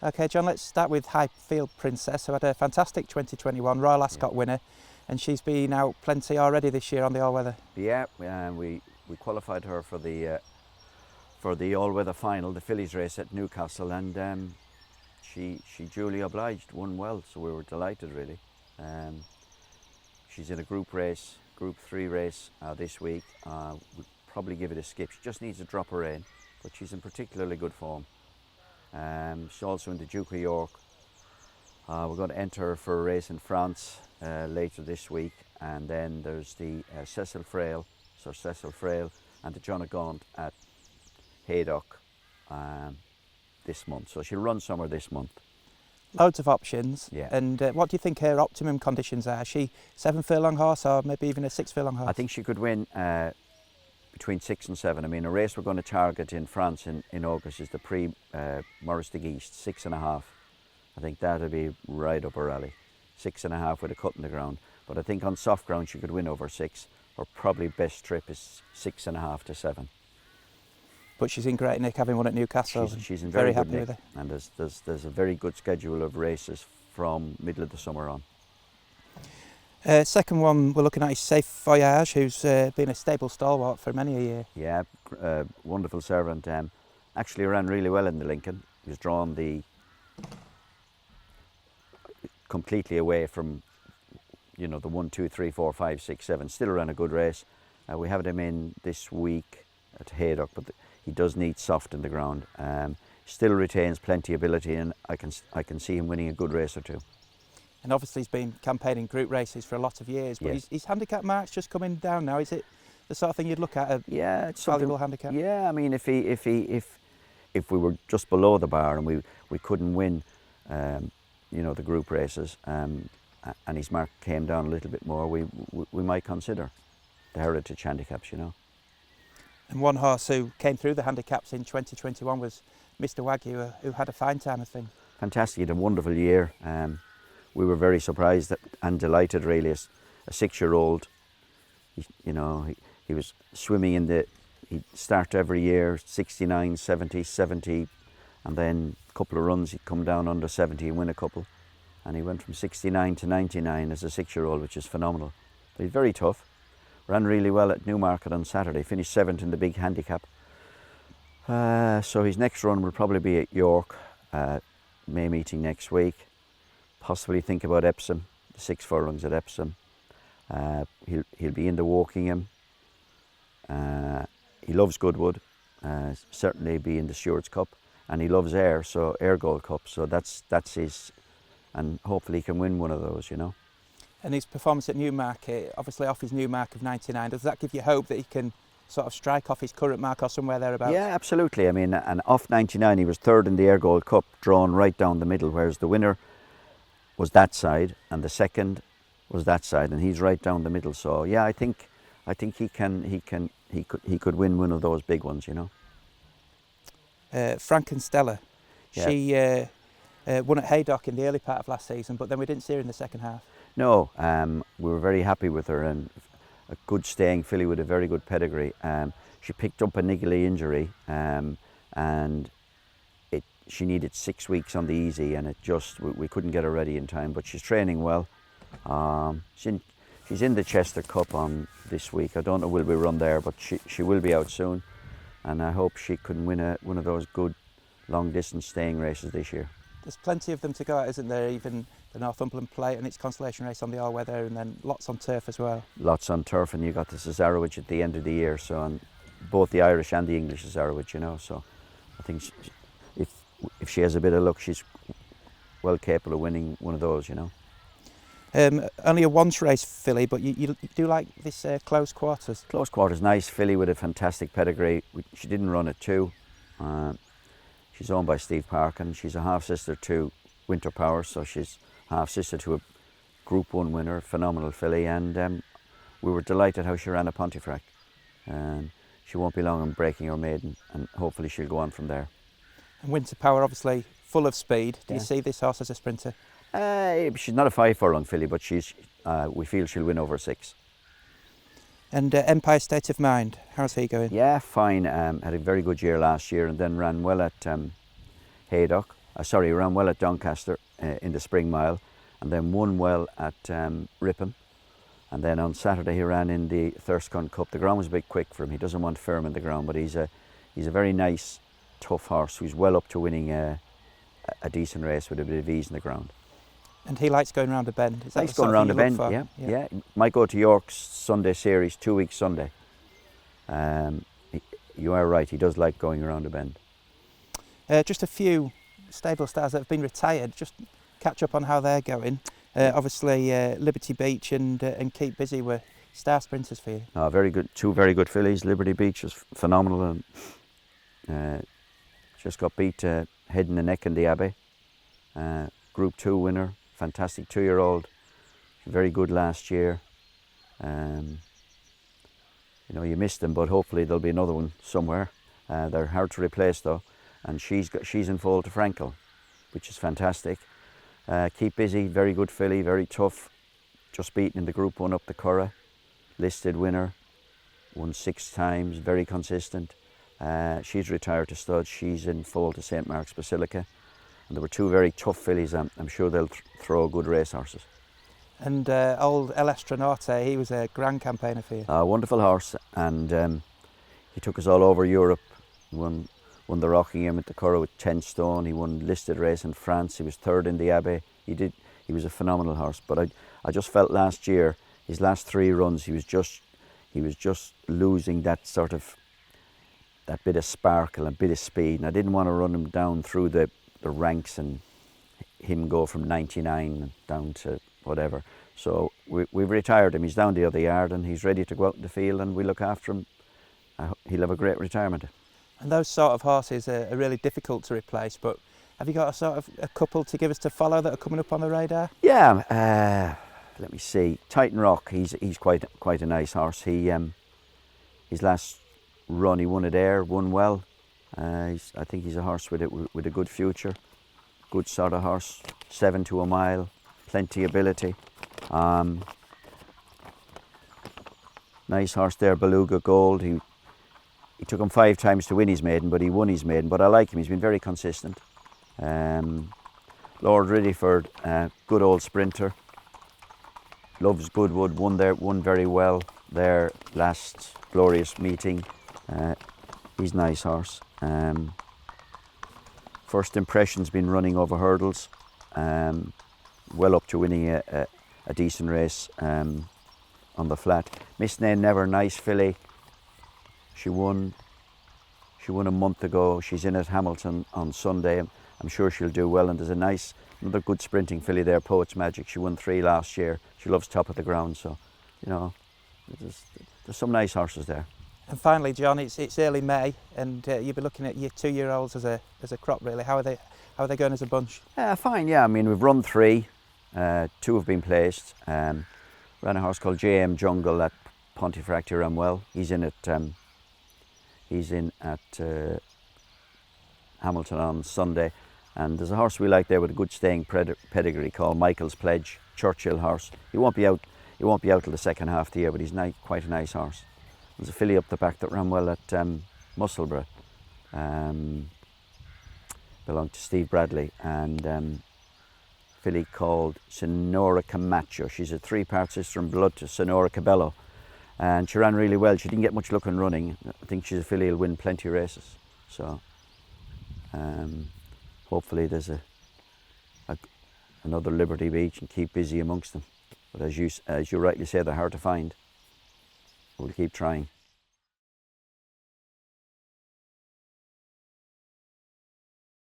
Okay, John, let's start with Highfield Princess, who had a fantastic 2021 Royal Ascot winner, and she's been out plenty already this year on the all-weather. Yeah, we qualified her for the all-weather final, the fillies race at Newcastle, and she duly obliged, won well, so we were delighted really. She's in a group 3 race this week. We'll probably give it a skip. She just needs a drop of rain, but she's in particularly good form. She's also in the Duke of York. We're going to enter her for a race in France later this week, and then there's the Sir Cecil Frail and the John Gaunt at Haydock this month. So she'll run somewhere this month. Loads of options. Yeah. And what do you think her optimum conditions are? Is she 7 furlong horse or maybe even a 6 furlong horse? I think she could win between 6 and 7. I mean, a race we're going to target in France in August is the Prix Maurice de Guiche, 6.5. I think that'll be right up her alley. 6.5 with a cut in the ground. But I think on soft ground she could win over 6. Her probably best trip is 6.5 to 7. But she's in great nick, having won at Newcastle. She's in very happy good nick, with her. and there's a very good schedule of races from middle of the summer on. Second one we're looking at is Safe Voyage, who's been a stable stalwart for many a year. Yeah, wonderful servant. Actually ran really well in the Lincoln. He was drawn completely away from, the 1, 2, 3, 4, 5, 6, 7. Still ran a good race. We have him in this week at Haydock, but he does need soft in the ground. Still retains plenty of ability, and I can see him winning a good race or two. And obviously he's been campaigning group races for a lot of years, but yes. his handicap mark's just coming down now. Is it the sort of thing you'd look at, it's valuable handicap? Yeah, I mean, if we were just below the bar and we couldn't win, the group races, and his mark came down a little bit more, we might consider the heritage handicaps, And one horse who came through the handicaps in 2021 was Mr. Wagyu, who had a fine time of things. Fantastic, he had a wonderful year. We were very surprised and delighted really. As a 6-year-old, he was swimming he'd start every year 69, 70, 70, and then a couple of runs he'd come down under 70 and win a couple. And he went from 69 to 99 as a 6-year-old, which is phenomenal. But he's very tough. Ran really well at Newmarket on Saturday, finished 7th in the big handicap. So his next run will probably be at York, May meeting next week. Possibly think about Epsom, the 6 furlongs at Epsom. He'll be in the Wokingham. He loves Goodwood, certainly be in the Stewards Cup, and he loves Ayr Gold Cup, so that's his, and hopefully he can win one of those, And his performance at Newmarket, obviously off his new mark of 99, does that give you hope that he can sort of strike off his current mark or somewhere thereabouts? Yeah, absolutely. I mean, and off 99 he was 3rd in the Ayr Gold Cup, drawn right down the middle, whereas the winner was that side and the second was that side, and he's right down the middle. So yeah, I think he could win one of those big ones, Frank and Stella, yeah. She won at Haydock in the early part of last season, but then we didn't see her in the second half. No, we were very happy with her, and a good staying filly with a very good pedigree. She picked up a niggly injury, and she needed 6 weeks on the easy, and we couldn't get her ready in time. But she's training well. She's in the Chester Cup on this week. I don't know will we run there, but she will be out soon, and I hope she can win one of those good long distance staying races this year. There's plenty of them to go at, isn't there? Even the Northumberland Plate and its consolation race on the all-weather, and then lots on turf as well. Lots on turf, and you got the Cesarewitch at the end of the year, so, and both the Irish and the English Cesarewitch, so I think if she has a bit of luck, she's well capable of winning one of those, Only a once race filly, but you do like this close quarters. Close quarters, nice filly with a fantastic pedigree. She didn't run at 2. She's owned by Steve Park, and she's a half sister to Winter Power, so she's half sister to a Group 1 winner, phenomenal filly, and we were delighted how she ran at Pontefract. She won't be long in breaking her maiden, and hopefully she'll go on from there. And Winter Power, obviously full of speed. Do you see this horse as a sprinter? She's not a 5 furlong filly, but we feel she'll win over 6. And Empire State of Mind, how's he going? Yeah, fine. Had a very good year last year, and then ran well at Haydock. He ran well at Doncaster in the spring mile, and then won well at Ripon. And then on Saturday he ran in the Thirstcon Cup. The ground was a bit quick for him. He doesn't want firm in the ground, but he's a very nice, tough horse who's well up to winning a decent race with a bit of ease in the ground. And he likes going round a bend. Is that Likes going round a bend, yeah. Might go to York's Sunday series, 2 weeks Sunday. You are right, he does like going around a bend. Just a few stable stars that have been retired, just catch up on how they're going. Obviously Liberty Beach and Keep Busy were star sprinters for you. Very good, 2 very good fillies. Liberty Beach was phenomenal and just got beat head in the neck in the Abbey. Group 2 winner, fantastic 2-year-old, very good last year. You missed them, but hopefully there'll be another one somewhere. They're hard to replace though, and she's in foal to Frankel, which is fantastic. Keep Busy, very good filly, very tough, just beaten in the Group 1 up the Curragh, listed winner, won 6 times, very consistent. She's retired to stud, she's in foal to St Mark's Basilica, and there were 2 very tough fillies. I'm sure they'll throw good race horses. And old El Astronaute, he was a grand campaigner for you. A wonderful horse, and he took us all over Europe. He won the Rockingham at the Curragh with 10 stone. He won listed race in France. He was 3rd in the Abbey. He was a phenomenal horse. But I just felt last year, his last 3 runs, he was just losing that bit of sparkle and bit of speed. And I didn't want to run him down through the ranks and him go from 99 down to whatever. So we've retired him. He's down the other yard and he's ready to go out in the field, and we look after him. He'll have a great retirement. And those sort of horses are really difficult to replace, but have you got a couple to give us to follow that are coming up on the radar? Yeah, let me see. Titan Rock, he's quite a nice horse. His last run he won at Ayr, won well. I think he's a horse with a good future, good sort of horse. 7 to a mile, plenty ability. Nice horse there, Beluga Gold. He took him 5 times to win his maiden, but he won his maiden. But I like him, he's been very consistent. Lord Riddyford, good old sprinter. Loves Goodwood, won very well their last glorious meeting. He's a nice horse. First Impression's been running over hurdles, well up to winning a decent race on the flat. Miss Nay Never, nice filly. She won a month ago. She's in at Hamilton on Sunday. I'm sure she'll do well. And there's another good sprinting filly there, Poet's Magic. She won 3 last year. She loves top of the ground. So, there's some nice horses there. And finally, John, it's early May, and you'll be looking at your 2-year-olds as a crop, really. How are they going as a bunch? Fine. Yeah. I mean, we've run 3. 2 have been placed. Ran a horse called JM Jungle at Pontefract. He ran well. He's in at Hamilton on Sunday, and there's a horse we like there with a good staying pedigree called Michael's Pledge, Churchill horse. He won't be out till the second half of the year, but he's quite a nice horse. There's a filly up the back that ran well at Musselburgh, belonged to Steve Bradley, and filly called Sonora Camacho. She's a 3-part sister in blood to Sonora Cabello. And she ran really well. She didn't get much luck in running. I think she's a filly who'll win plenty of races. So hopefully there's another Liberty Beach and Keep Busy amongst them. But as you rightly say, they're hard to find. We'll keep trying.